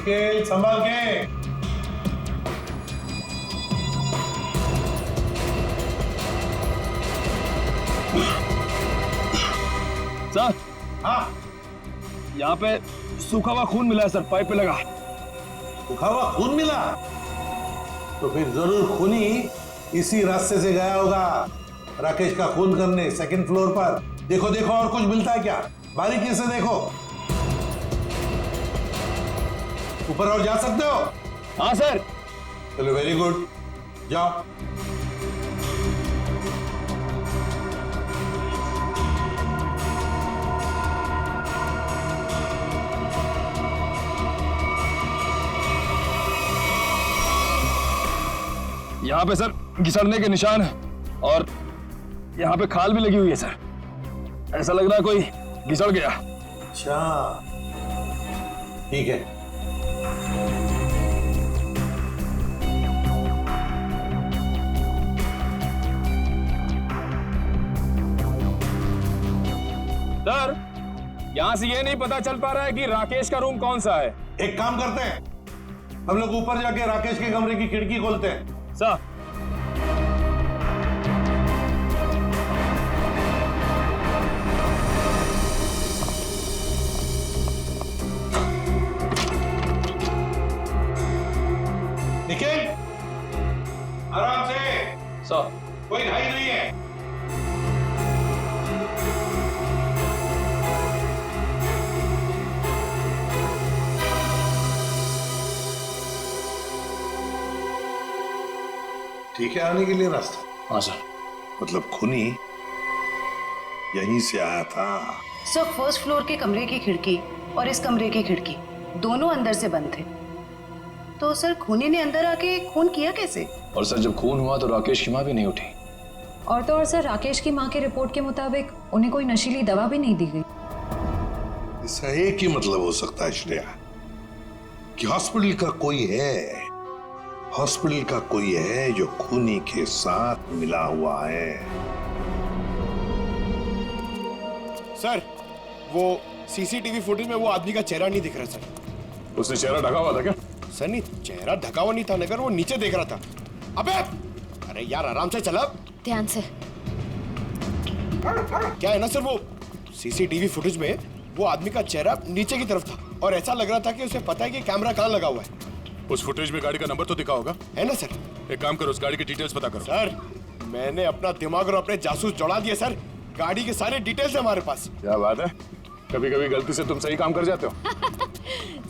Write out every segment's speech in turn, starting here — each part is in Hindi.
निखिल संभाल के। सर। हाँ, यहाँ पे सूखा हुआ खून मिला है सर, पाइप पे लगा। सूखा हुआ खून मिला? तो फिर जरूर खूनी इसी रास्ते से गया होगा राकेश का खून करने, सेकंड फ्लोर पर। देखो देखो और कुछ मिलता है क्या, बारीकी से देखो। ऊपर और जा सकते हो? हाँ सर। चलो वेरी गुड, जाओ। यहाँ पे सर घिसड़ने के निशान है और यहाँ पे खाल भी लगी हुई है सर। ऐसा लग रहा है कोई घिसड़ गया। अच्छा, ठीक है। सर, यहाँ से ये नहीं पता चल पा रहा है कि राकेश का रूम कौन सा है। एक काम करते हैं, हम लोग ऊपर जाके राकेश के कमरे की खिड़की खोलते हैं। सर। निखिल, आराम से। सर। कोई घाई नहीं है। ठीक है आने के लिए रास्ता? हाँ सर। मतलब खूनी यहीं से आया था? सर, फर्स्ट फ्लोर के कमरे की खिड़की और इस कमरे की खिड़की दोनों अंदर से बंद थे। तो सर खूनी ने अंदर आके खून किया कैसे? और सर जब खून हुआ तो राकेश की माँ भी नहीं उठी। और तो और सर, राकेश की माँ की रिपोर्ट के मुताबिक उन्हें कोई नशीली दवा भी नहीं दी गई। इसका एक ही मतलब हो सकता है श्रेया, कि हॉस्पिटल का कोई है, हॉस्पिटल का कोई है जो खूनी के साथ मिला हुआ है। सर, वो सीसीटीवी फुटेज में वो आदमी का चेहरा नहीं दिख रहा सर। उसने चेहरा ढका हुआ था क्या? सर नहीं, चेहरा ढका हुआ नहीं था, मगर वो नीचे देख रहा था। अबे, अरे यार आराम से चला। ध्यान से। क्या है ना सर, वो सीसीटीवी फुटेज में वो आदमी का चेहरा नीचे की तरफ था और ऐसा लग रहा था कि उसे पता है कि कैमरा कहाँ लगा हुआ है। उस फुटेज में गाड़ी का नंबर तो दिखा होगा? है ना सर? एक काम करो, उस गाड़ी की डिटेल्स पता करो। सर, मैंने अपना दिमाग और अपने जासूस जोड़ा दिए सर। गाड़ी के सारे डिटेल्स है हमारे पास। क्या बात है, कभी कभी गलती से तुम सही काम कर जाते हो।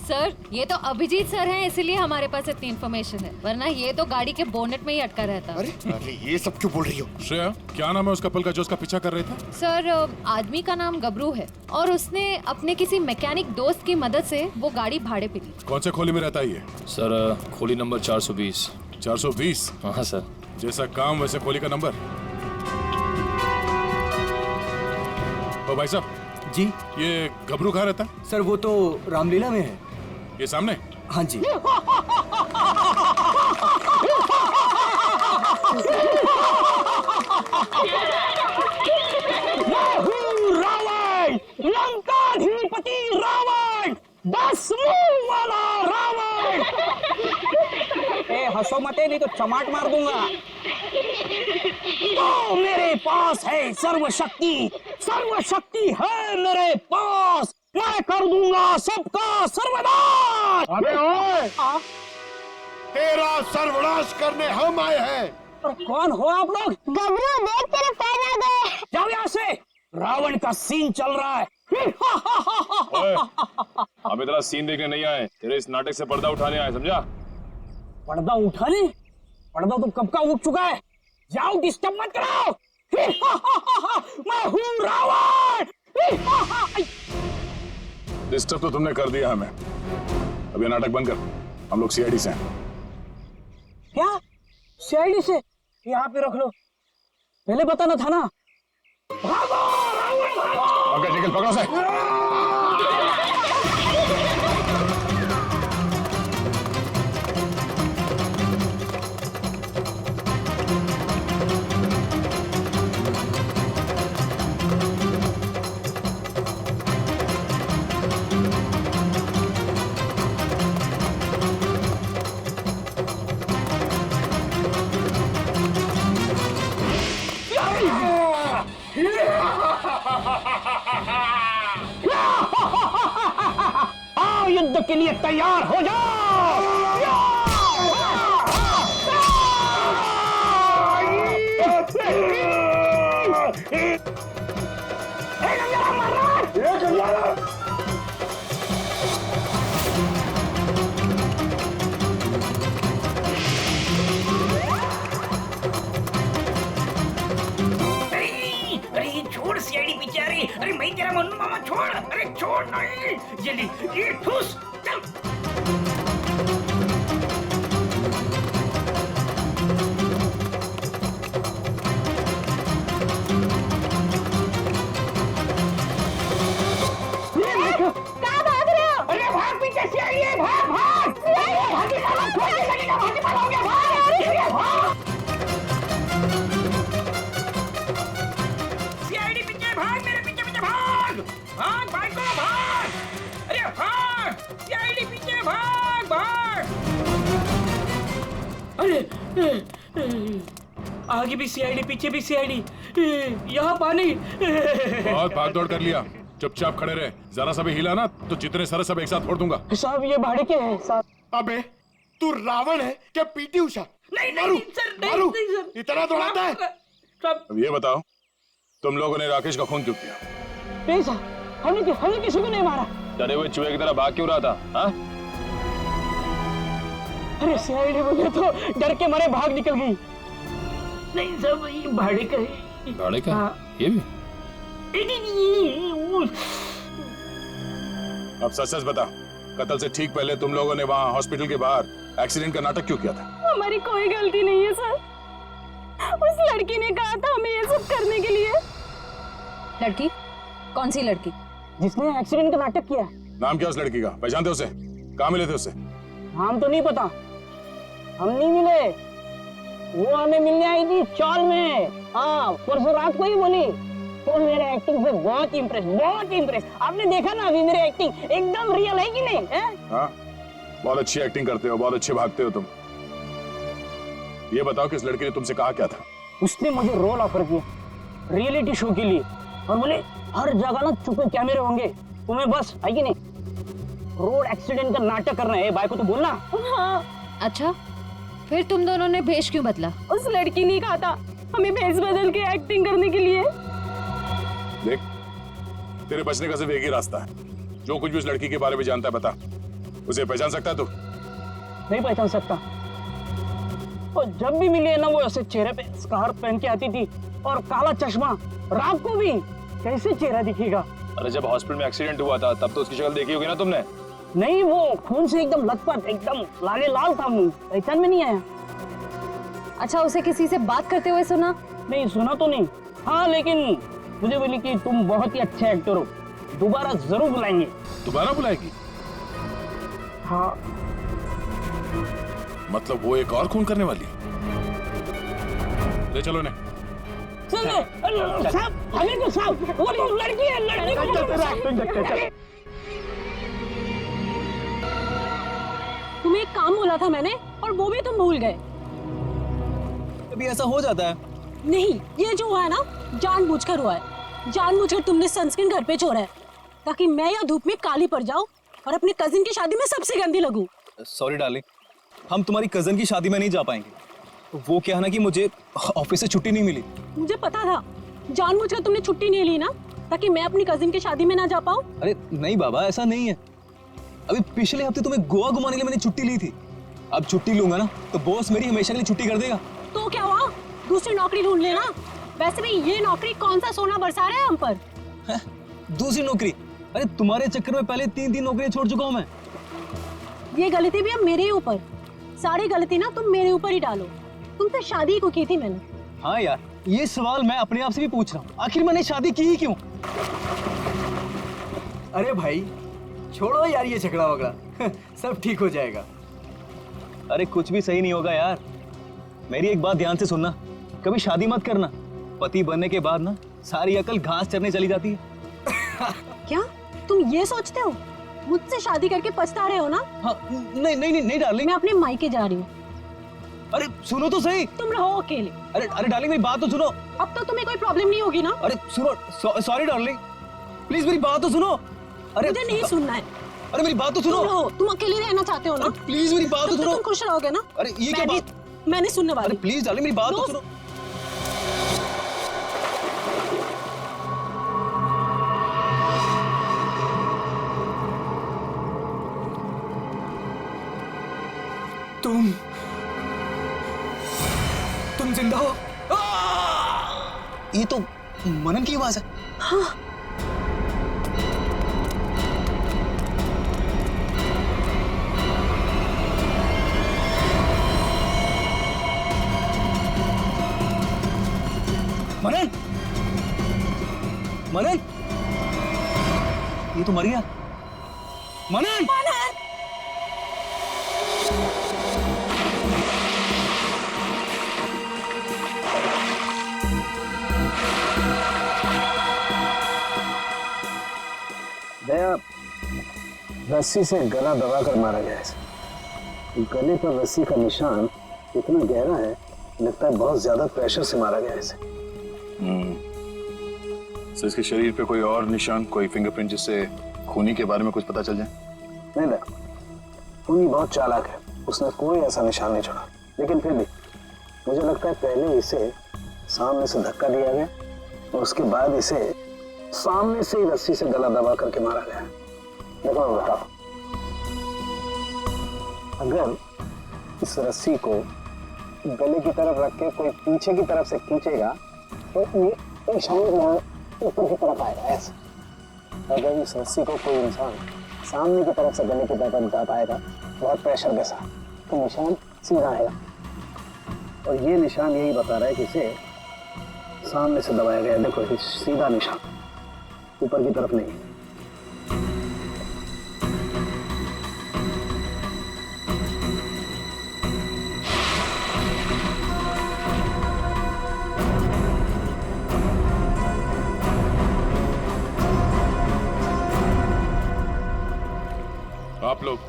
सर, ये तो अभिजीत सर हैं, इसीलिए हमारे पास इतनी इन्फॉर्मेशन है, वरना ये तो गाड़ी के बोनेट में ही अटका रहता। अरे अरे, ये सब क्यों बोल रही हो? श्रेया, क्या नाम है उस कपल का जो उसका पीछा कर रहे थे? सर, आदमी का नाम गबरू है और उसने अपने किसी मैकेनिक दोस्त की मदद से वो गाड़ी भाड़े पे ली। कौन से खोली में रहता है ये? सर खोली नंबर 420। 420? हाँ सर। जैसा काम वैसे खोली का नंबर। ओ भाई साहब जी। ये गबरू कहाँ रहता है? सर वो तो रामलीला में है। ये सामने? हाँ जी। रावण, लंकाधिपति रावण, 10 मुंह वाला रावण। ए हंसो मते, नहीं तो चमाट मार दूंगा। तो मेरे पास है सर्वशक्ति, सर्वशक्ति है मेरे पास। मैं कर दूंगा सबका सर्वनाश। अबे ओए, तेरा सर्वनाश करने हम आए हैं। और कौन हो आप लोग? गबरू, देख तेरे पैर आ गए। जाओ यहाँ से, रावण का सीन चल रहा है। ओए, हम इतना सीन देखने नहीं आए, तेरे इस नाटक से पर्दा उठाने आए, समझा? पर्दा उठाने? पर्दा तो कब का उठ चुका है। जाओ, डिस्टर्ब मत कराओ। मैं हूँ रावण। डिस्टर्ब तो तुमने कर दिया हमें। अब ये नाटक बंद कर, हम लोग सीआईडी से हैं। क्या सीआईडी से? यहाँ पे रख लो, पहले बताना था ना। भागो रावण, भागो। ओके, निकल, पकड़ो से। युद्ध के लिए तैयार हो जाओ। अरे छोड़ सीआईडी पीछे आ रही। अरे मैं तेरा मन्नू मामा छोड़। अरे छोड़ नहीं, ये ठूस चल। कहाँ भाग रहे हो? अरे भाग, पीछे सीआईडी है, भाग भाग। भागी मारो, भागी लगेगा, भागी मारोगे, भाग। सीआईडी पीछे भाग, मेरे पीछे पीछे भाग। भाग भाग को भाग। अरे भाग, सीआईडी पीछे भाग भाग। अरे आगे भी सीआईडी, पीछे भी सीआईडी, यहाँ पानी। बहुत भाग दौड़ कर लिया, चुपचाप खड़े रहे। जरा सा भी हिला ना तो जितने सारे सब एक साथ फोड़ दूंगा। साहब ये भाड़े के हैं साहब। अबे तू रावण है क्या पीटी उषा? नहीं मारू, नहीं सर, मारू। नहीं सर, इतना दौड़ाता है? साहब अब ये बताओ, तुम लोगों ने राकेश का खून क्यों किया? नहीं साहब, हमने किसी को नहीं मारा। डरे हुए चूहे की तरह भाग क्यों रहा था? हाँ? अरे सीआईडी मुझे तो डर के मारे भाग निकल गई। नहीं साहब, ये भाड़े का है। भाड़े का? हाँ। ये भी? नहीं, अब सच सच बता, कत्ल से ठीक पहले तुम लोगों ने वहाँ हॉस्पिटल के बाहर एक्सीडेंट का नाटक क्यों किया था? हमारी कोई गलती नहीं है सर। उस लड़की ने कहा था हमें ये सब करने के लिए। लड़की? कौन सी लड़की? जिसने एक्सीडेंट का नाटक किया। नाम क्या उस लड़की का? पहचानते उसे? कहाँ मिले थे उसे? नाम तो नहीं पता, हम नहीं मिले। वो हमें मिलने आई थी चौल में। हाँ, परसों रात को ही बोली। तो मेरे एक्टिंग से बहुत इम्प्रेस। आपने देखा ना अभी मेरी एक्टिंग एकदम रियल है कि नहीं है? हाँ, बहुत अच्छी एक्टिंग करते हो, बहुत अच्छे भागते हो तुम। ये बताओ कि इस लड़की ने तुमसे कहा क्या था? उसने मुझे रोल ऑफर किया रियलिटी शो के लिए, और बोले हर जगह ना छुपे कैमरे होंगे, तुम्हें बस है कि नहीं रोड एक्सीडेंट का नाटक करना है। भाई को तो बोलना। हाँ, अच्छा, फिर तुम दोनों ने भेष क्यों बदला? उस लड़की ने कहा था हमें भेष बदल के एक्टिंग करने के लिए। देख, तेरे बचने का सिर्फ एक ही रास्ता है। जो कुछ भी उस लड़की के बारे में जानता है बता। उसे पहचान सकता है तू? नहीं पहचान सकता। और जब भी मिली है ना, वो ऐसे चेहरे पे स्कार्फ पहन के आती थी और काला चश्मा। रात को भी कैसे चेहरा दिखेगा? अरे जब हॉस्पिटल में एक्सीडेंट हुआ था तब तो उसकी शक्ल देखी होगी ना तुमने? नहीं, वो खून से एकदम लथपथ, एकदम लाले लाल था मुंह, पहचान में नहीं आया। अच्छा, उसे किसी से बात करते हुए सुना? नहीं सुना तो नहीं। हाँ, लेकिन मुझे बोली कि तुम बहुत ही अच्छे एक्टर हो, दोबारा जरूर बुलाएंगे। दोबारा बुलाएगी? हाँ। मतलब वो एक और खून करने वाली? ले चलो ने। साहब, हमें तो साहब, वो लड़की है, लड़की को तुम्हें एक काम बोला था मैंने और वो भी तुम भूल गए। कभी ऐसा हो जाता है। नहीं, ये जो हुआ है ना जानबूझकर हुआ है। जानबूझकर तुमने सनस्क्रीन घर पे छोड़ा है ताकि मैं या धूप में काली पड़ जाऊं और अपने कजिन की शादी में सबसे गंदी लगूं। सॉरी डार्लिंग, हम तुम्हारी कजन की शादी में नहीं जा पाएंगे। वो क्या है ना कि मुझे ऑफिस से छुट्टी नहीं मिली। मुझे पता था, जानबूझकर तुमने छुट्टी नहीं ली ना ताकि मैं अपनी कजिन की शादी में ना जा पाऊं। अरे नहीं बाबा, ऐसा नहीं है। अभी पिछले हफ्ते तुम्हें गोवा घुमाने के लिए मैंने छुट्टी ली थी। अब छुट्टी लूंगा ना तो बॉस मेरी हमेशा के लिए छुट्टी कर देगा। तो क्या हुआ, दूसरी नौकरी ढूंढ लेना। वैसे भी ये नौकरी कौन सा सोना बरसा रहा है हम पर। दूसरी नौकरी? अरे तुम्हारे चक्कर में पहले 3 नौकरियां छोड़ चुका हूं मैं। ये गलती भी अब मेरे ही ऊपर। सारी गलती ना तुम मेरे ऊपर ही डालो। तुमसे शादी को की थी मैंने। हाँ यार, ये सवाल मैं अपने आप से भी पूछ रहा हूँ, आखिर मैंने शादी की ही क्यों? अरे भाई छोड़ो यार ये झगड़ा वगड़ा, सब ठीक हो जाएगा। अरे कुछ भी सही नहीं होगा यार। मेरी एक बात ध्यान से सुनना, कभी शादी मत करना। पति बनने के बाद ना सारी अकल घास चरने चली जाती है। क्या तुम ये सोचते हो मुझसे शादी करके पछता रहे हो ना? हाँ, नहीं डार्लिंग, मैं अपने मायके जा रही हूँ। अरे सुनो तो सही। तुम रहो अकेले। अरे डार्लिंग मेरी बात तो सुनो। अब तो तुम्हें कोई प्रॉब्लम नहीं होगी ना? अरे सुनो, सॉरी डार्लिंग, प्लीज मेरी बात तो सुनो। अरे मुझे नहीं सुनना है। अरे मेरी बात तो सुनो। तुम हो, तुम अकेले रहना चाहते हो ना? प्लीज मेरी बात तो तुम सुनो। खुश रहोगे ना? अरे ये क्या बात? मैंने सुनने वाली। अरे प्लीज डार्लिंग मेरी बात तो दोस्त- सुनो। तुम जिंदा हो? ये तो मनन की आवाज है। हाँ। मनन, मनन, ये तो मर गया। मनन, दया रस्सी से गला दबाकर मारा गया है। गले पर रस्सी का निशान इतना गहरा है, लगता है बहुत ज्यादा प्रेशर से मारा गया है इसे। सर इसके शरीर पे कोई और निशान, कोई फिंगरप्रिंट जिससे खूनी के बारे में कुछ पता चल जाए? नहीं देखो, खूनी बहुत चालाक है, उसने कोई ऐसा निशान नहीं छोड़ा। लेकिन फिर भी मुझे लगता है पहले इसे सामने से धक्का दिया गया और उसके बाद इसे सामने से ही रस्सी से गला दबा करके मारा गया। देखो मैं बताओ, अगर इस रस्सी को गले की तरफ रख के कोई पीछे की तरफ से खींचेगा तो ये निशान ऊपर की तरफ आएगा ऐसे। अगर इस रस्सी को कोई इंसान सामने की तरफ से गले की तरफ दबाएगा बहुत प्रेशर के साथ तो निशान सीधा आएगा। और ये निशान यही बता रहा है कि इसे सामने से दबाया गया। देखो ये सीधा निशान, ऊपर की तरफ नहीं। आप लोग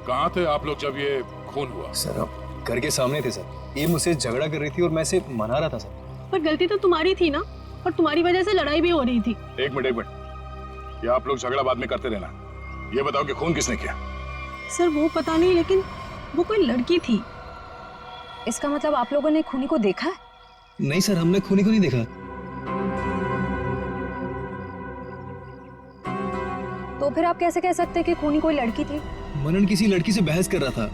कहाँ थे आप लोग जब ये खून हुआ? सर आप घर के सामने थे सर। ये मुझसे झगड़ा कर रही थी और मैं इसे मना रहा था सर। पर गलती तो तुम्हारी थी ना, और तुम्हारी वजह से लड़ाई भी हो रही थी। एक मिनट, ये आप लोग झगड़ा बाद में करते रहना। ये बताओ कि खून किसने किया? सर वो पता नहीं, लेकिन वो कोई लड़की थी। इसका मतलब आप लोगों ने खूनी को देखा है? नहीं सर, हमने खूनी को नहीं देखा। तो फिर आप कैसे कह सकते हैं कि खूनी कोई लड़की थी? मनन किसी लड़की से बहस कर रहा था।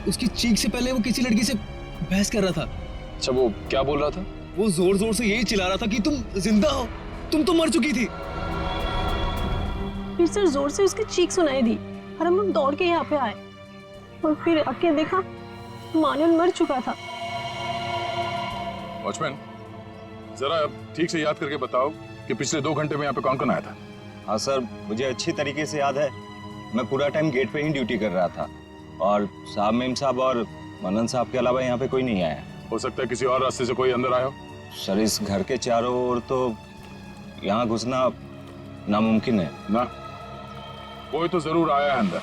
उसकी चीख से पहले वो किसी लड़की से बहस कर रहा था। अच्छा वो क्या बोल रहा था? वो जोर जोर से यही चिल्ला रहा था कि तुम जिंदा हो, तुम तो मर चुकी थी। फिर सर जोर से उसकी चीख सुनाई दी और हम लोग दौड़ के यहाँ पे आए और फिर आके देखा मानन मर चुका था। वॉचमैन, जरा ठीक से याद करके बताओ कि पिछले 2 घंटे में यहाँ पे कौन कौन आया था? हाँ सर, मुझे अच्छी तरीके से याद है। मैं पूरा टाइम गेट पे ही ड्यूटी कर रहा था और साहब मेम साहब और मनन साहब के अलावा यहाँ पे कोई नहीं आया। हो सकता है किसी और रास्ते से कोई अंदर आया हो। सर इस घर के चारों ओर तो यहाँ घुसना नामुमकिन है ना। कोई तो जरूर आया है अंदर।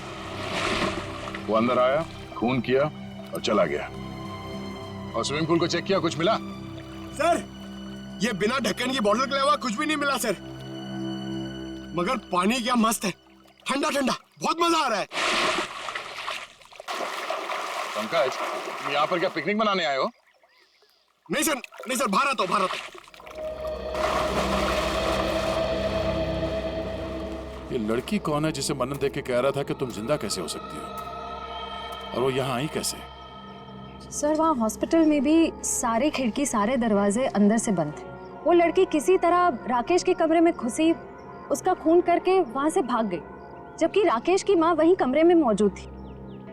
वो अंदर आया, खून किया और चला गया। और स्विमिंग पूल को चेक किया, कुछ मिला? सर ये बिना ढक्कन की बोतल के अलावा कुछ भी नहीं मिला सर। मगर पानी क्या मस्त है, ठंडा ठंडा, बहुत मजा आ रहा है। पंकज, तुम यहाँ पर क्या पिकनिक मनाने आए हो? नहीं सर, नहीं सर, भारत हो भारत। ये लड़की कौन है जिसे मनन देख के कह रहा था कि तुम जिंदा कैसे हो सकती हो, और वो यहाँ आई कैसे? सर वहाँ हॉस्पिटल में भी सारे खिड़की सारे दरवाजे अंदर से बंद थे। वो लड़की किसी तरह राकेश के कमरे में घुसी, उसका खून करके वहाँ से भाग गई, जबकि राकेश की माँ वहीं कमरे में मौजूद थी।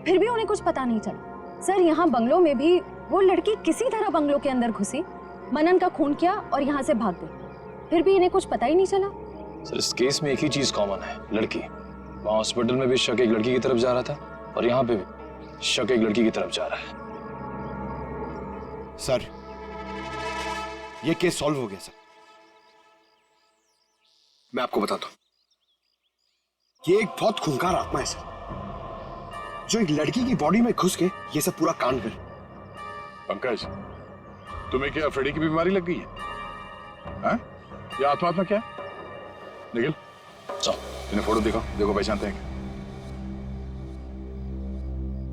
फिर भी उन्हें कुछ पता नहीं चला। सर यहाँ बंगलों में भी वो लड़की किसी तरह बंगलों के अंदर घुसी, मनन का खून किया और यहाँ से भाग गई, फिर भी इन्हें कुछ पता ही नहीं चला। सर इस केस में एक ही चीज कॉमन है, लड़की। वहाँ हॉस्पिटल में भी शक एक लड़की की तरफ जा रहा था और यहाँ पे भी शक एक लड़की की तरफ जा रहा है। सर ये केस सॉल्व हो गया सर। मैं आपको बताता हूं, ये एक बहुत खूंखार आत्मा है सर, जो एक लड़की की बॉडी में घुस के ये सब पूरा कांड करे। पंकज, तुम्हें क्या अफ्रीडी की बीमारी लग गई है? हाँ? ये आत्मा क्या है? निखिल, चलो। इन्हें फोटो दिखाओ, देखो पहचानते हैं क्या?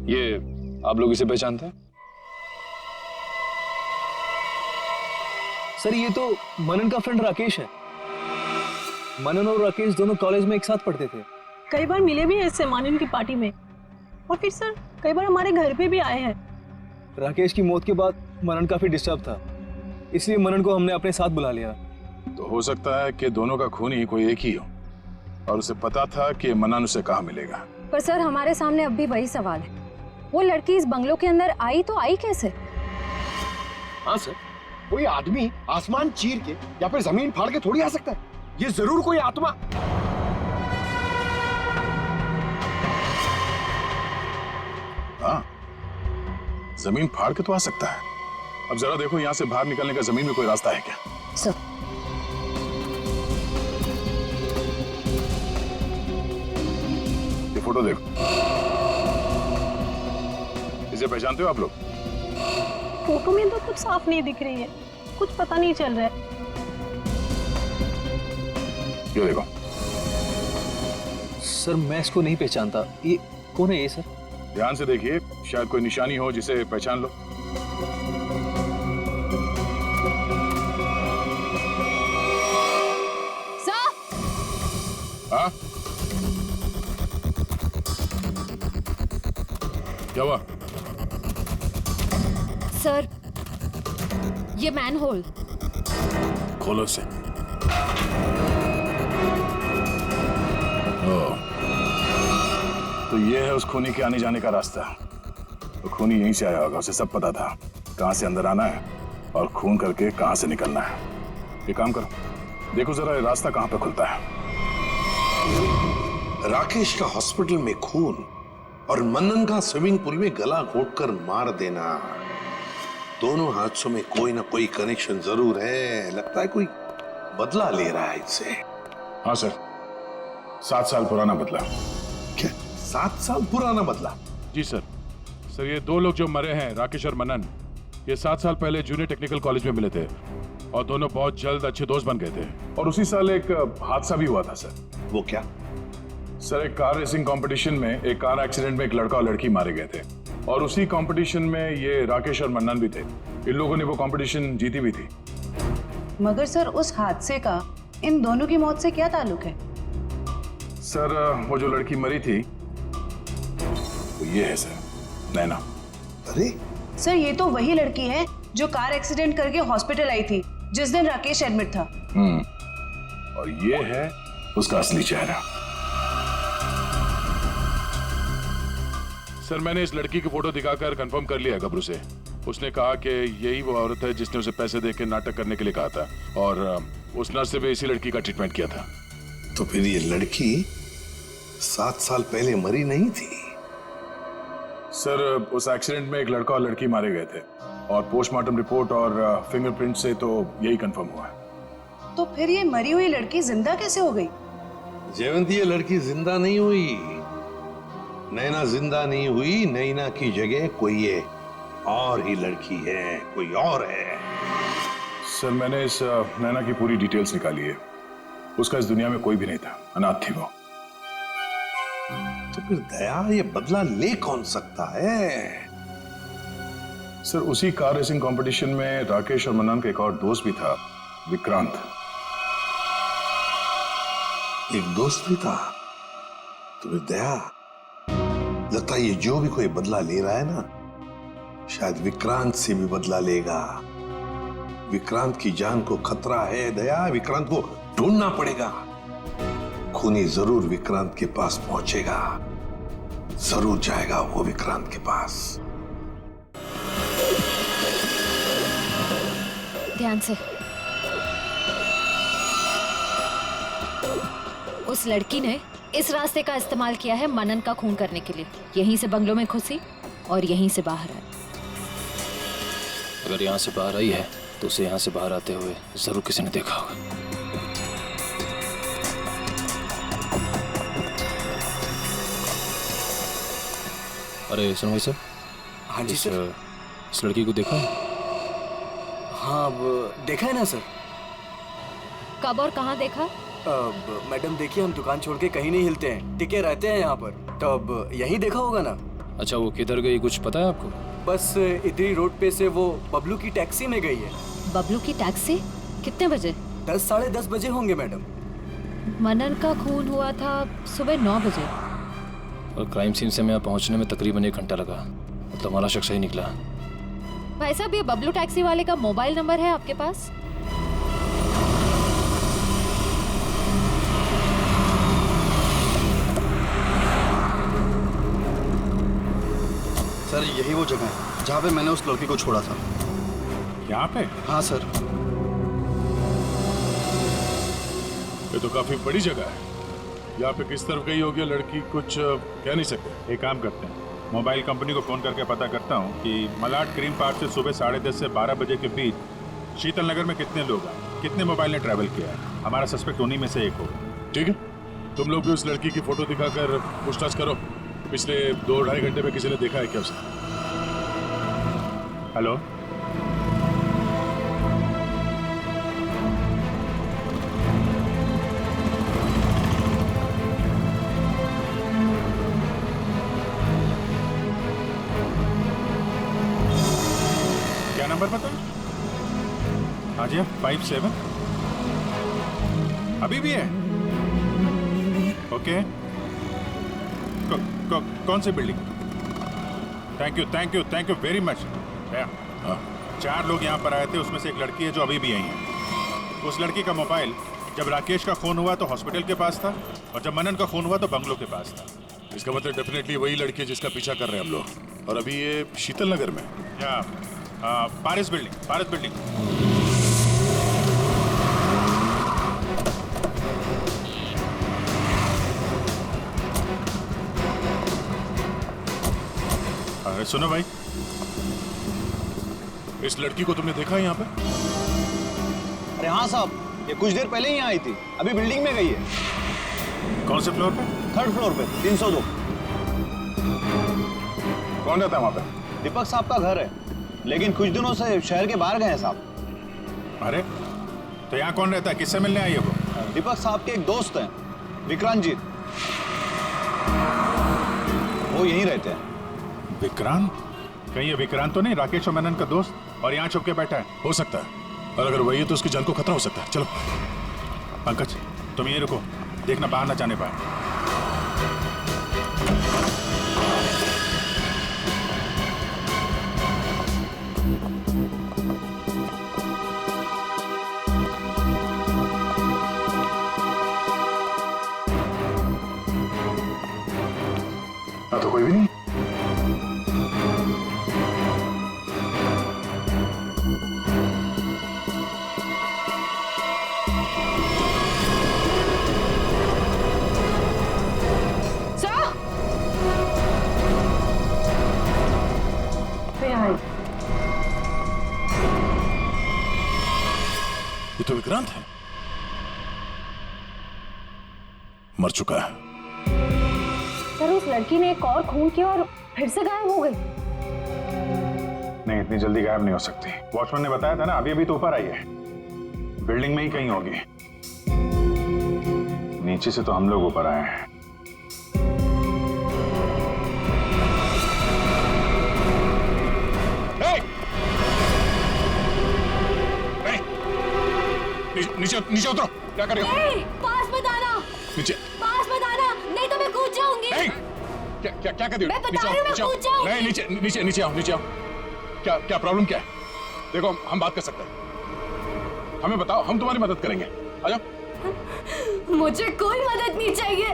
ये आप लोग इसे पहचानते हैं? सर ये तो मनन का फ्रेंड राकेश है। मनन और राकेश दोनों कॉलेज में एक साथ पढ़ते थे। कई बार मिले भी हैं इससे मानन की पार्टी में, और फिर सर कई बार हमारे घर पे भी आए हैं। राकेश की मौत के बाद मनन काफी डिस्टर्ब था, इसलिए मनन को हमने अपने साथ बुला लिया। तो हो सकता है कि दोनों का खूनी कोई एक ही हो और उसे पता था कि मनन उसे कहाँ मिलेगा। पर सर हमारे सामने अब भी वही सवाल है, वो लड़की इस बंगलों के अंदर आई तो आई कैसे? हाँ सर, कोई आदमी आसमान चीर के या फिर जमीन फाड़ के थोड़ी आ सकता है। ये जरूर कोई आत्मा। हाँ, जमीन फाड़ के तो आ सकता है। अब जरा देखो यहाँ से बाहर निकलने का जमीन में कोई रास्ता है क्या? सर ये फोटो देखो, इसे पहचानते हो आप लोग? फोटो में तो कुछ साफ नहीं दिख रही है, कुछ पता नहीं चल रहा है। ये देखो। सर मैं इसको नहीं पहचानता, ये कौन है ये सर? ध्यान से देखिए, शायद कोई निशानी हो जिसे पहचान लो। सर! हाँ? क्या हुआ? सर, ये मैनहोल। खोलो से। तो ये है उस खूनी के आने जाने का रास्ता। तो खूनी यहीं से आया होगा, उसे सब पता था कहां से अंदर आना है और खून करके कहां से निकलना है। ये काम करो, देखो जरा ये रास्ता कहां पे खुलता है। राकेश का हॉस्पिटल में खून और मनन का स्विमिंग पूल में गला घोंटकर मार देना, दोनों हादसों में कोई ना कोई कनेक्शन जरूर है। लगता है कोई बदला ले रहा है इससे। हाँ सर, 7 साल पुराना बदला। क्या 7 साल पुराना बदला? जी सर। सर ये 2 लोग जो मरे हैं, राकेश और मनन, ये 7 साल पहले जूनियर टेक्निकल कॉलेज में मिले थे और दोनों बहुत जल्द अच्छे दोस्त बन गए थे। और उसी साल एक हादसा भी हुआ था सर। वो क्या? सर एक कार रेसिंग कंपटीशन में एक कार एक्सीडेंट में एक लड़का और लड़की मारे गए थे और उसी कंपटीशन में ये राकेश और मनन भी थे। इन लोगों ने वो कंपटीशन जीती भी थी। मगर सर उस हादसे का इन दोनों की मौत से क्या ताल्लुक है? सर वो जो लड़की मरी थी वो ये है सर, नैना। अरे सर ये तो वही लड़की है जो कार एक्सीडेंट करके हॉस्पिटल आई थी जिस दिन राकेश एडमिट था। और ये है उसका असली चेहरा। सर मैंने इस लड़की की फोटो दिखाकर कंफर्म कर लिया गबरू से। उसने कहा कि यही वो औरत है जिसने उसे पैसे देकर नाटक करने के लिए कहा था और उस नर्स से भी इसी लड़की का ट्रीटमेंट किया था। तो फिर ये लड़की 7 साल पहले मरी नहीं थी? सर उस एक्सीडेंट में एक लड़का और लड़की मारे गए थे और पोस्टमार्टम रिपोर्ट और फिंगरप्रिंट से तो यही कंफर्म हुआ है। तो फिर ये मरी हुई लड़की जिंदा कैसे हो गई? जयवंती, ये लड़की जिंदा नहीं हुई। नैना जिंदा नहीं हुई। नैना की जगह कोई ये और ही लड़की है, कोई और है। सर मैंने इस नैना की पूरी डिटेल्स निकाली है। उसका इस दुनिया में कोई भी नहीं था, अनाथ थी वो। तो फिर दया ये बदला ले कौन सकता है? सर उसी कार रेसिंग कंपटीशन में राकेश और मनन का एक और दोस्त भी था, विक्रांत। एक दोस्त भी था? तो फिर दया, लगता है ये जो भी कोई बदला ले रहा है ना, शायद विक्रांत से भी बदला लेगा। विक्रांत की जान को खतरा है दया, विक्रांत को ढूंढना पड़ेगा। खूनी जरूर विक्रांत के पास पहुंचेगा, जरूर जाएगा वो विक्रांत के पास। ध्यान से। उस लड़की ने इस रास्ते का इस्तेमाल किया है मनन का खून करने के लिए। यहीं से बंगलों में घुसी और यहीं से बाहर आई। अगर यहाँ से बाहर आई है तो उसे यहाँ से बाहर आते हुए जरूर किसी ने देखा होगा। अरे सुनो भाई साहब। हाँ जी सर। इस लड़की को देखा? हाँ अब देखा है ना सर। कब और कहाँ देखा? मैडम देखिए, हम दुकान छोड़ के कहीं नहीं हिलते हैं, टिके रहते हैं यहाँ पर। तो अब यहीं देखा होगा ना। अच्छा, वो किधर गई कुछ पता है आपको? बस इधरी रोड पे से वो बबलू की टैक्सी में गई है। बबलू की टैक्सी? कितने बजे? 10 साढ़े 10 बजे होंगे मैडम। मनन का खून हुआ था सुबह 9 बजे। और क्राइम सीन से मैं यहाँ पहुँचने में तकरीबन 1 घंटा लगा। तो हमारा शख्स सही निकला। भाई साहब, ये बबलू टैक्सी वाले का मोबाइल नंबर है आपके पास? सर यही वो जगह है जहाँ पे मैंने उस लड़की को छोड़ा था। यहाँ पे? हाँ सर। ये तो काफी बड़ी जगह है। यहाँ पे किस तरफ गई होगी लड़की कुछ कह नहीं सकते। एक काम करते हैं, मोबाइल कंपनी को फोन करके पता करता हूँ कि मलाड क्रीम पार्क से सुबह 10:30 से 12 बजे के बीच शीतल नगर में कितने लोग आए, कितने मोबाइल ने ट्रैवल किया है। हमारा सस्पेक्ट उन्हीं में से एक होगा। ठीक है, तुम लोग भी उस लड़की की फोटो दिखाकर पूछताछ करो। पिछले 2-2.5 घंटे में किसी ने देखा है क्या उसे? हेलो, क्या नंबर पता है? हाँ जी, 57 अभी भी है? ओके, कौन सी building? Thank you very much. 4 लोग यहाँ पर आए थे, उसमें से एक लड़की है जो अभी भी आई है। उस लड़की का मोबाइल जब राकेश का खून हुआ तो हॉस्पिटल के पास था, और जब मनन का खून हुआ तो बंगलो के पास था। इसका मतलब डेफिनेटली वही लड़की है जिसका पीछा कर रहे हैं हम लोग। और अभी ये शीतल नगर में या पारिस बिल्डिंग। अरे सुनो भाई, इस लड़की को तुमने देखा है यहाँ पे? अरे हाँ साहब, ये कुछ देर पहले ही यहाँ आई थी, अभी बिल्डिंग में गई है। कौन से फ्लोर पे? 3rd फ्लोर पे, 302। कौन रहता है वहाँ पे? दीपक साहब का घर है, लेकिन कुछ दिनों से शहर के बाहर गए हैं साहब। अरे तो यहाँ कौन रहता है, किससे मिलने आई है वो? दीपक साहब के एक दोस्त हैं, विक्रांत जी, वो यहीं रहते हैं। विक्रांत? कहीं ये विक्रांत तो नहीं राकेश और मेनन का दोस्त, और यहाँ छुप के बैठा है? हो सकता है, और अगर वही है तो उसकी जान को खतरा हो सकता है। चलो पंकज, तुम यहीं रुको, देखना बाहर ना जाने पाए। तो कोई भी नहीं। ये तो विक्रांत है, मर चुका है। सर, उस लड़की ने एक और खून किया और फिर से गायब हो गई। नहीं, इतनी जल्दी गायब नहीं हो सकती। वॉचमैन ने बताया था ना, अभी तो ऊपर आई है, बिल्डिंग में ही कहीं होगी। नीचे से तो हम लोग ऊपर आए हैं। नीचे उतरो, क्या कर रहे हो? पास मत आना, नीचे पास मत आना, नहीं तो मैं कूद जाऊंगी। क्या कर रही हो? मैं बता रही हूँ, मैं कूद जाऊंगी। नहीं, नीचे आओ। क्या प्रॉब्लम क्या है? देखो, हम बात कर सकते हैं, हमें बताओ, हम तुम्हारी मदद करेंगे। आ जाओ। मुझे कोई मदद नहीं चाहिए।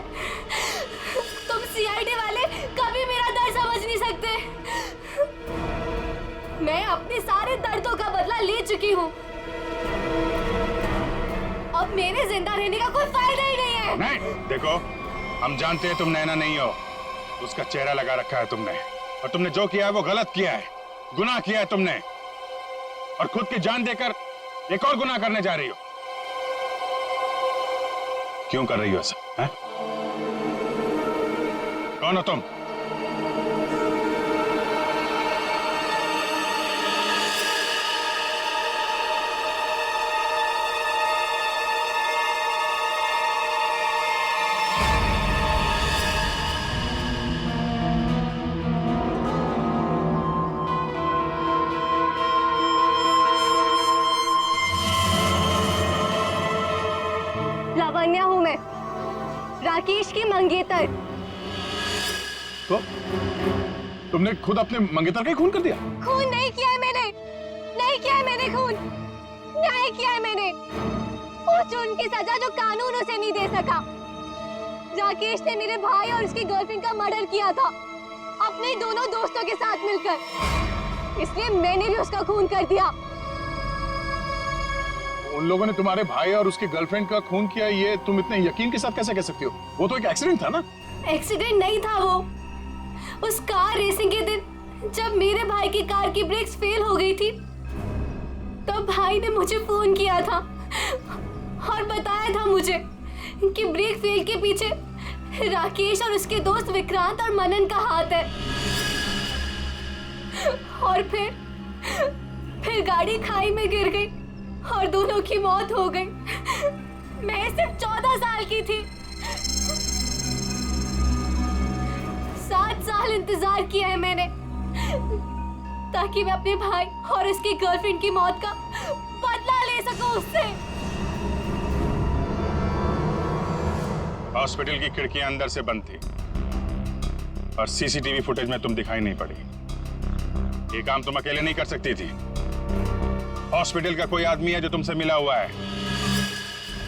तुम सीआईडी वाले कभी मेरा दर्द समझ नहीं सकते। मैं अपने सारे दर्दों का बदला ले चुकी हूँ। अब मेरे जिंदा रहने का कोई फायदा ही नहीं है। नहीं, देखो, हम जानते हैं तुम नैना नहीं हो। उसका चेहरा लगा रखा है तुमने, और तुमने जो किया है वो गलत किया है, गुनाह किया है तुमने, और खुद की जान देकर एक और गुनाह करने जा रही हो। क्यों कर रही हो ऐसा? हैं? कौन हो तुम? राकेश की मंगेतर। तो तुमने खुद अपने मंगेतर का ही खून कर दिया? खून नहीं किया है मैंने, नहीं किया है मैंने खून, न्याय किया है मैंने। उस जुर्म की सजा जो कानून उसे नहीं दे सका। राकेश ने मेरे भाई और उसकी गर्लफ्रेंड का मर्डर किया था अपने दोनों दोस्तों के साथ मिलकर, इसलिए मैंने भी उसका खून कर दिया। उन लोगों ने तुम्हारे भाई और उसकी गर्लफ्रेंड का खून किया, ये तुम इतने यकीन के साथ कैसे कह सकती हो? वो तो एक एक्सीडेंट था ना? एक्सीडेंट नहीं था वो। उस कार रेसिंग के दिन जब मेरे भाई की कार की ब्रेक्स फेल हो गई थी, तब भाई ने मुझे फोन किया था और बताया था मुझे कि ब्रेक फेल के पीछे राकेश और उसके दोस्त विक्रांत और मनन का हाथ है। और फिर गाड़ी खाई में गिर गई और दोनों की मौत हो गई। मैं सिर्फ 14 साल की थी। 7 साल इंतजार किया है मैंने ताकि मैं अपने भाई और उसकी गर्लफ्रेंड की मौत का बदला ले सकूं उससे। हॉस्पिटल की खिड़कियां अंदर से बंद थी और सीसीटीवी फुटेज में तुम दिखाई नहीं पड़ी। ये काम तुम अकेले नहीं कर सकती थी। हॉस्पिटल का कोई आदमी है जो तुमसे मिला हुआ है?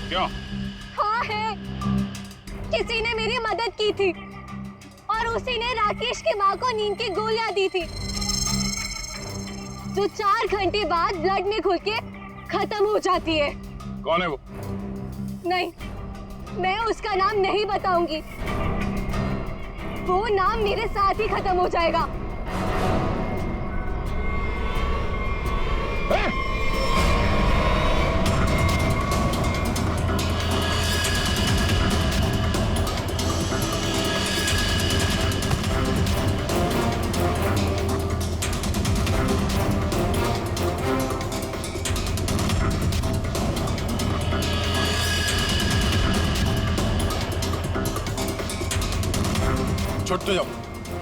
क्यों? हाँ है, किसी ने मेरी मदद की थी और उसी ने राकेश की माँ को नींद की गोलियां दी थी जो 4 घंटे बाद ब्लड में घुल के खत्म हो जाती है। कौन है वो? नहीं, मैं उसका नाम नहीं बताऊंगी। वो नाम मेरे साथ ही खत्म हो जाएगा। छोड़ते जाओ,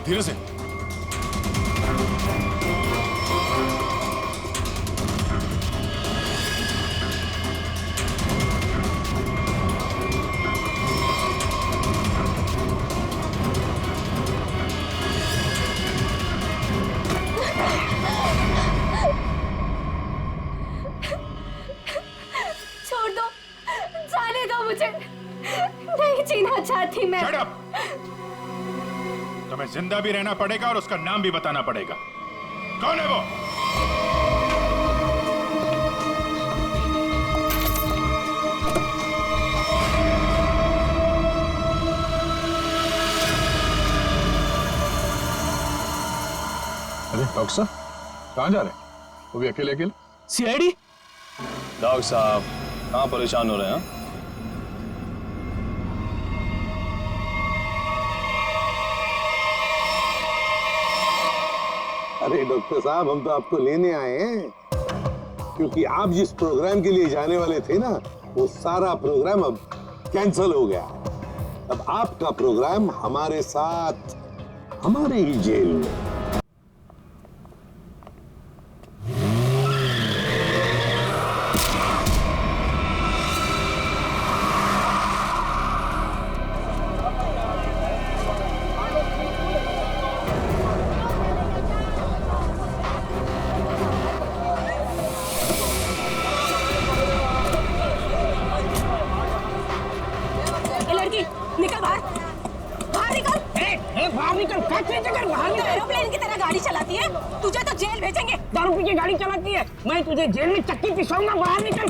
धीरे से। छोड़ दो, जाने दो मुझे, नहीं जीना चाहती मैं। Shut up! तुम्हें जिंदा भी रहना पड़ेगा और उसका नाम भी बताना पड़ेगा। कौन है वो? अरे डॉक्टर साहब, कहाँ जा रहे हैं? वो भी अकेले अकेले? सीआईडी? डॉक्टर साहब कहाँ परेशान हो रहे हैं? अरे डॉक्टर साहब, हम तो आपको लेने आए हैं क्योंकि आप जिस प्रोग्राम के लिए जाने वाले थे ना, वो सारा प्रोग्राम अब कैंसिल हो गया। अब आपका प्रोग्राम हमारे साथ हमारे ही जेल में। एरोप्लेन की तरह गाड़ी चलाती है, तुझे तो जेल भेजेंगे। दारू पी के गाड़ी चलाती है, मैं तुझे जेल में चक्की पिसाऊंगा। बाहर निकल।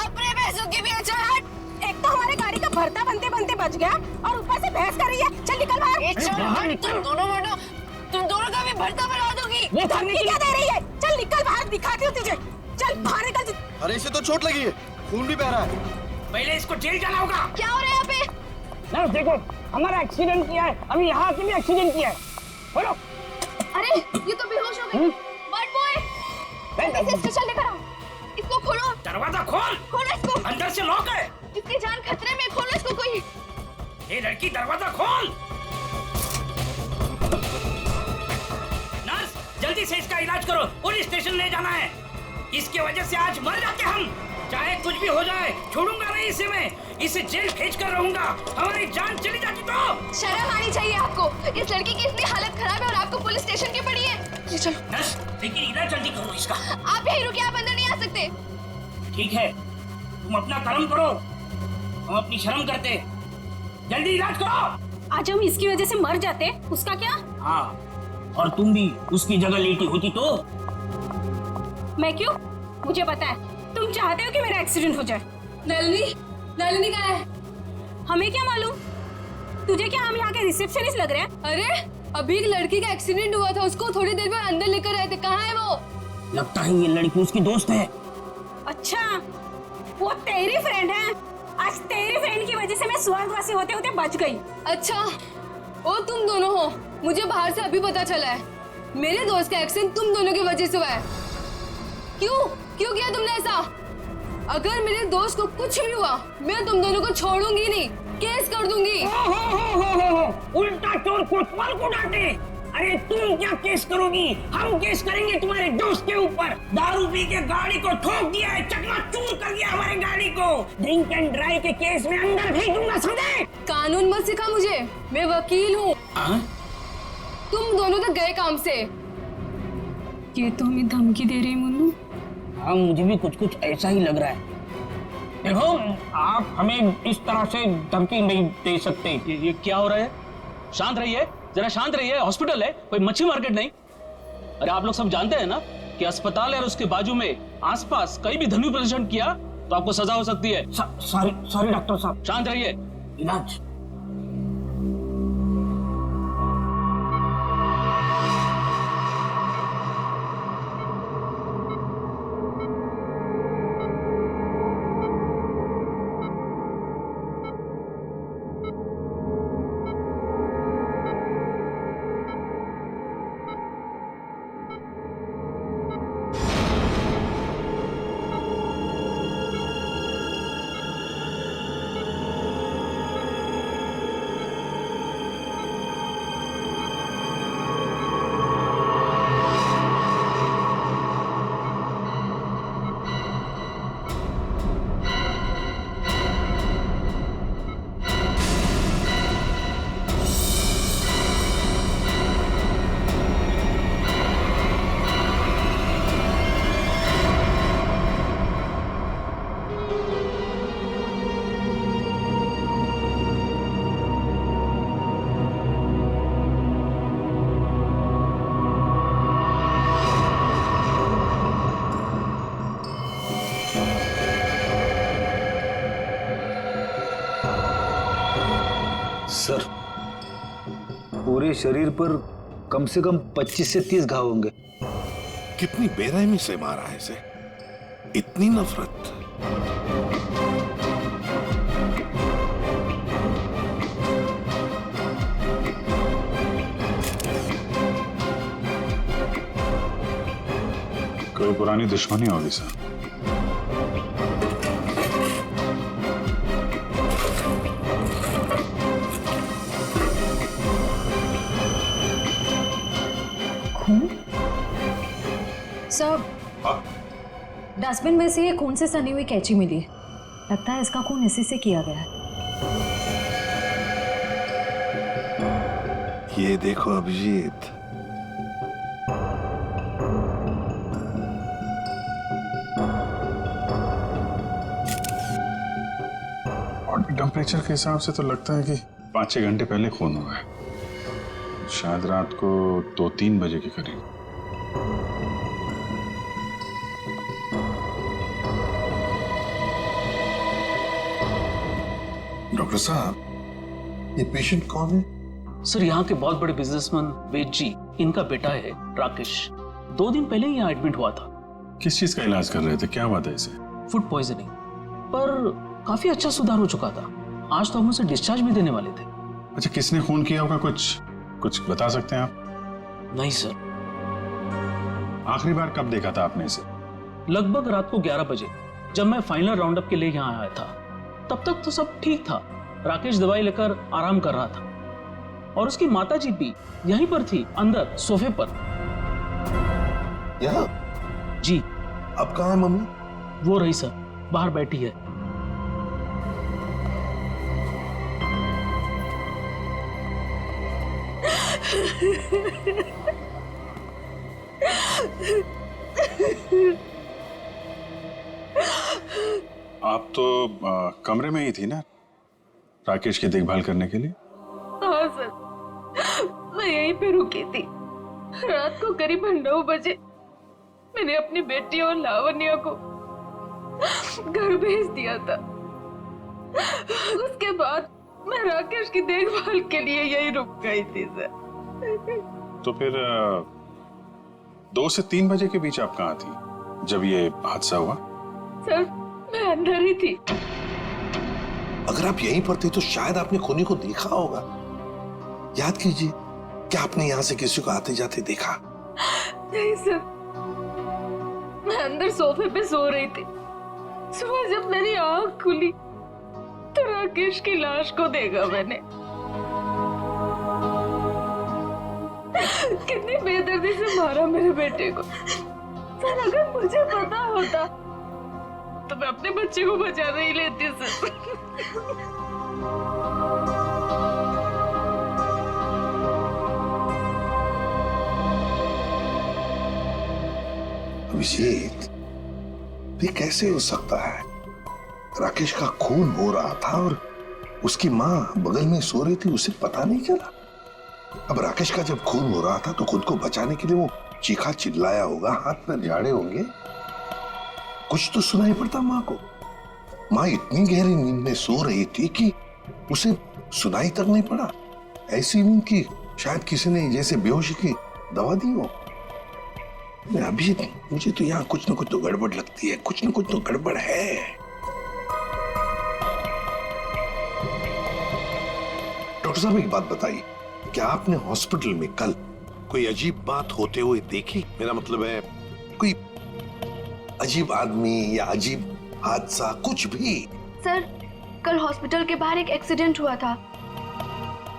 अपने पैसों की भी अच्छा हट। एक तो हमारे गाड़ी का भरता बनते बनते बच गया और ऊपर से बहस कर रही है। चल निकल बाहर। तुम दोनों का भी भरता बना दोगी। ये धमकी क्या दे रही है? चल निकल बाहर, दिखाती हूँ तुझे। चल बाहर निकल। अरे इसे तो चोट लगी है, खून भी बह रहा है। पहले इसको जेल जाना होगा। क्या हो रहा है यहाँ पे? नर्स देखो, हमारा एक्सीडेंट किया है, अभी यहाँ आके भी एक्सीडेंट किया है। बोलो। अरे ये तो बेहोश हो गई। बर्ड बॉय, इसे स्टेशन लेकर आओ। इसको खोलो। दरवाजा खोल। खोलो इसको। अंदर से लॉक है। इसकी जान खतरे में, खोलो इसको कोई। ये लड़की, दरवाजा खोल। नर्स, जल्दी से इसका इलाज करो, पुलिस स्टेशन ले जाना है। इसकी वजह से आज मर जाते हम। चाहे कुछ भी हो जाए छोड़ूंगा नहीं इसे मैं। इसे जेल भेज कर रहूंगा। हमारी जान चली जाती तो। शर्म आनी चाहिए आपको। इस लड़की की इतनी हालत खराब है और आपको पुलिस स्टेशन की पड़ी है। ये चलो। बस लेकिन इधर जल्दी करो इसका। आप यहीं रुकिए, आप अंदर नहीं आ सकते। ठीक है, तुम अपना कर्म करो, हम अपनी शर्म करते। जल्दी इलाज करो। आज हम इसकी वजह से मर जाते, उसका क्या? हाँ, और तुम भी उसकी जगह लेटी होती तो। मैं क्यों? मुझे पता है तुम चाहते हो कि मेरा एक्सीडेंट हो जाए। नलिनी कहाँ है? हमें क्या मालूम? तुझे क्या हम यहाँ के रिसेप्शनिस्ट लग रहे हैं? अरे अभी एक लड़की का एक्सीडेंट हुआ था, उसको थोड़ी देर में अंदर लेकर आए थे। कहाँ है वो? लगता है ये लड़की उसकी दोस्त है। अच्छा, वो तेरी फ्रेंड है। आज तेरी फ्रेंड की वजह से मैं स्वर्गवासी होते होते बच गई। अच्छा, वो तुम दोनों हो? मुझे बाहर से अभी पता चला है। मेरे दोस्त का एक्सीडेंट तुम दोनों की वजह से हुआ है। क्यों किया तुमने ऐसा? अगर मेरे दोस्त को कुछ भी हुआ, मैं तुम दोनों को छोड़ूंगी नहीं, केस कर दूंगी। उल्टा चोर कोतवाल को डांटे। अरे तुम क्या केस करोगी? हम केस करेंगे तुम्हारे दोस्त के ऊपर। दारू पी के गाड़ी को ठोक दिया है, चकनाचूर कर दिया हमारी गाड़ी को। ड्रिंक एंड ड्राइव के केस में अंदर भेज दूंगा, समझे? कानून मत सिखा मुझे, मैं वकील हूँ। तुम दोनों तो गए काम से। ये तो हमें धमकी दे रही मुन्नू। हाँ, मुझे भी कुछ ऐसा ही लग रहा है। देखो, आप हमें इस तरह से धमकी नहीं दे सकते। ये क्या हो रहा है? शांत रहिए, जरा शांत रहिए। हॉस्पिटल है, कोई मच्छी मार्केट नहीं। अरे आप लोग सब जानते हैं ना कि अस्पताल है और उसके बाजू में आसपास कहीं भी ध्वनि प्रदर्शन किया तो आपको सजा हो सकती है। सॉरी डॉक्टर साहब। शांत रहिए। इलाज। सर, पूरे शरीर पर कम से कम 25 से 30 घाव होंगे। कितनी बेरहमी से मारा है इसे, इतनी नफरत। कोई पुरानी दुश्मनी होगी सर। सर, डस्टबिन में से ये खून से सनी हुई कैंची मिली है। लगता है इसका खून इसी से किया गया है। ये देखो अभिजीत, बॉडी टेम्परेचर के हिसाब से तो लगता है कि 5-6 घंटे पहले खून हुआ है। शायद रात को 2-3 बजे के करीब। डॉक्टर साहब, ये पेशेंट कौन है? सर, यहाँ के बहुत बड़े बिजनेसमैन वेद जी, इनका बेटा है राकेश। 2 दिन पहले ही यहाँ एडमिट हुआ था। किस चीज का इलाज कर रहे थे? क्या बात है इसे? फूड पॉइजनिंग, पर काफी अच्छा सुधार हो चुका था। आज तो हम उसे डिस्चार्ज भी देने वाले थे। अच्छा, किसने खून किया होगा? कुछ बता सकते हैं आप? नहीं सर। आखिरी बार कब देखा था आपने इसे? लगभग रात को 11 बजे, जब मैं फाइनल राउंड अप के लिए यहाँ आया था। तब तक तो सब ठीक था। राकेश दवाई लेकर आराम कर रहा था और उसकी माताजी भी यहीं पर थी, अंदर सोफे पर। यहाँ? जी। अब कहाँ है मम्मी? वो रही सर, बाहर बैठी है। आप तो कमरे में ही थी ना राकेश की देखभाल करने के लिए? हाँ सर, मैं यहीं पे रुकी थी। रात को करीब 9 बजे मैंने अपनी बेटी और लावण्या को घर भेज दिया था। उसके बाद मैं राकेश की देखभाल के लिए यहीं रुक गई थी सर। तो फिर 2 से 3 बजे के बीच आप कहाँ थी जब ये हादसा हुआ? सर मैं अंदर ही थी। अगर आप यहीं पर थे तो शायद आपने खूनी को देखा होगा। याद कीजिए, क्या आपने यहाँ से किसी को आते जाते देखा? नहीं सर, मैं अंदर सोफे पे सो रही थी। सुबह जब मेरी आंख खुली तो राकेश की लाश को देखा मैंने। कितनी बेदर्दी से मारा मेरे बेटे को। सर अगर मुझे पता होता तो मैं अपने बच्चे को बचा नहीं लेती सर। अभिषेक, ये कैसे हो सकता है? राकेश का खून हो रहा था और उसकी माँ बगल में सो रही थी, उसे पता नहीं चला। अब राकेश का जब खून हो रहा था तो खुद को बचाने के लिए वो चीखा चिल्लाया होगा, हाथ पैर झाड़े होंगे, कुछ तो सुनाई पड़ता माँ को। माँ इतनी गहरी नींद में सो रही थी कि उसे सुनाई तक नहीं पड़ा। ऐसी नींद की शायद किसी ने जैसे बेहोशी की दवा दी हो। अभी मुझे तो यहाँ कुछ न कुछ तो गड़बड़ लगती है, कुछ न कुछ तो गड़बड़ है। डॉक्टर साहब एक बात बताइए, क्या आपने हॉस्पिटल में कल कोई अजीब बात होते हुए देखी? मेरा मतलब है कोई अजीब आदमी या अजीब हादसा, कुछ भी? सर कल हॉस्पिटल के बाहर एक एक्सीडेंट हुआ था।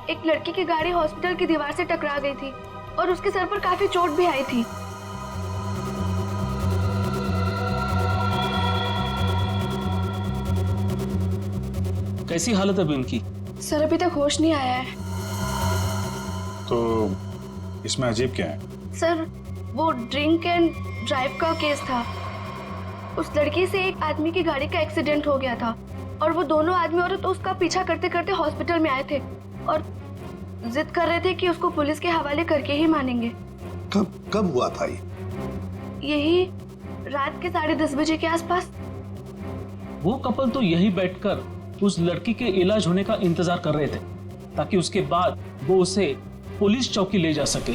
एक लड़की की गाड़ी हॉस्पिटल की दीवार से टकरा गई थी और उसके सर पर काफी चोट भी आई थी। कैसी हालत है अभी उनकी? सर अभी तक होश नहीं आया है। तो इसमें अजीब क्या है? सर वो ड्रिंक एंड ड्राइव का केस था। उस लड़की से एक आदमी की गाड़ी का एक्सीडेंट हो गया था और वो दोनों आदमी औरत उसका पीछा करते करते हॉस्पिटल में आए थे और जिद कर रहे थे कि उसको पुलिस के हवाले करके ही मानेंगे। कब हुआ था ये? यही रात के 10:30 बजे के आसपास। वो कपल तो यही बैठकर उस लड़की के इलाज होने का इंतजार कर रहे थे ताकि उसके बाद वो उसे पुलिस चौकी ले जा सके।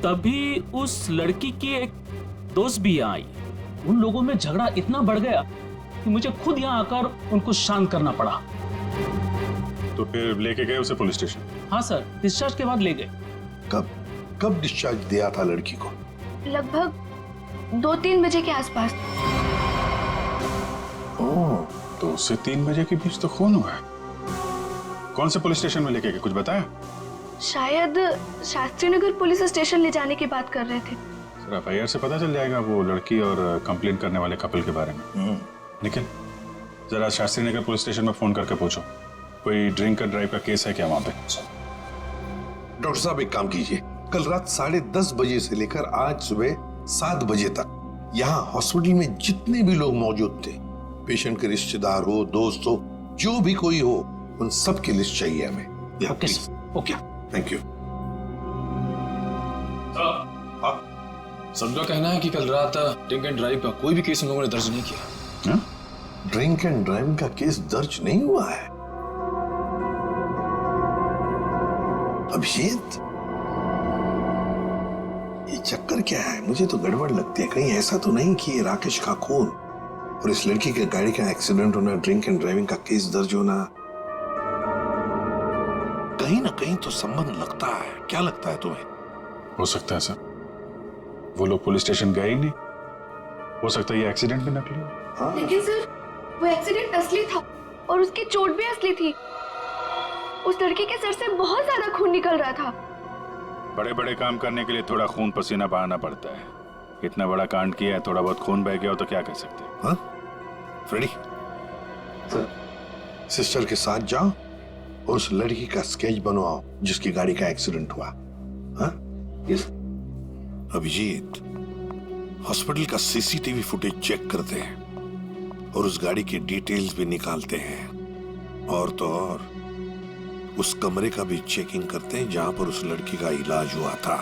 तभी उस लड़की की एक दोस्त भी आई। उन लोगों में झगड़ा इतना बढ़ गया कि मुझे खुद यहाँ आकर उनको शांत करना पड़ा। तो फिर लेके गए उसे पुलिस स्टेशन? हाँ सर, डिस्चार्ज के बाद ले गए। कब डिस्चार्ज दिया था लड़की को? लगभग 2-3 बजे के आसपास। ओह, तो उससे 3 बजे के बीच तो खून हुआ है। कौन से पुलिस स्टेशन में लेके गए, कुछ बताया? शायद शास्त्री नगर पुलिस स्टेशन ले जाने की बात कर रहे थे। सर एफआईआर से पता चल जाएगा वो लड़की और कंप्लेन करने वाले कपल के बारे में। निखिल, जरा शास्त्री नगर पुलिस स्टेशन में फोन करके पूछो कोई ड्रिंक एंड ड्राइव का केस है क्या वहां पे। डॉक्टर साहब एक काम कीजिए, कल रात 10:30 बजे से लेकर आज सुबह 7 बजे तक यहाँ हॉस्पिटल में जितने भी लोग मौजूद थे, पेशेंट के रिश्तेदार हो, दोस्त हो, जो भी कोई हो, उन सब की लिस्ट चाहिए हमें। Okay, thank you. सबका कहना है कि कल रात ड्रिंक एंड ड्राइव का कोई भी केस हम लोगों ने दर्ज नहीं किया। ड्रिंक एंड ड्राइविंग का केस दर्ज नहीं हुआ है? अभिषेक, ये चक्कर क्या है? मुझे तो गड़बड़ लगती है। कहीं ऐसा तो नहीं कि ये राकेश का खून और इस लड़की के गाड़ी का एक्सीडेंट होना, ड्रिंक एंड ड्राइविंग का केस दर्ज होना, कहीं ना कहीं तो संबंध लगता है। क्या लगता है तुम्हें? हो सकता है सर, वो लोग पुलिस स्टेशन गए ही नहीं। हो सकता है ये एक्सीडेंट भी नकली हो। लेकिन सर वो एक्सीडेंट असली था और उसकी चोट भी असली थी। उस लड़की के सर से बहुत ज्यादा खून निकल रहा था। बड़े बड़े काम करने के लिए थोड़ा खून पसीना बहाना पड़ता है। इतना बड़ा कांड किया है, थोड़ा बहुत खून बह गया हो तो क्या कर सकते हैं। हाँ फ्रेडी, सिस्टर के साथ जाओ और उस लड़की का स्केच बनवाओ जिसकी गाड़ी का एक्सीडेंट हुआ। हाँ यस। अभिजीत, हॉस्पिटल का सीसीटीवी फुटेज चेक करते हैं और उस गाड़ी की डिटेल्स भी निकालते हैं, और तो और उस कमरे का भी चेकिंग करते हैं जहां पर उस लड़की का इलाज हुआ था।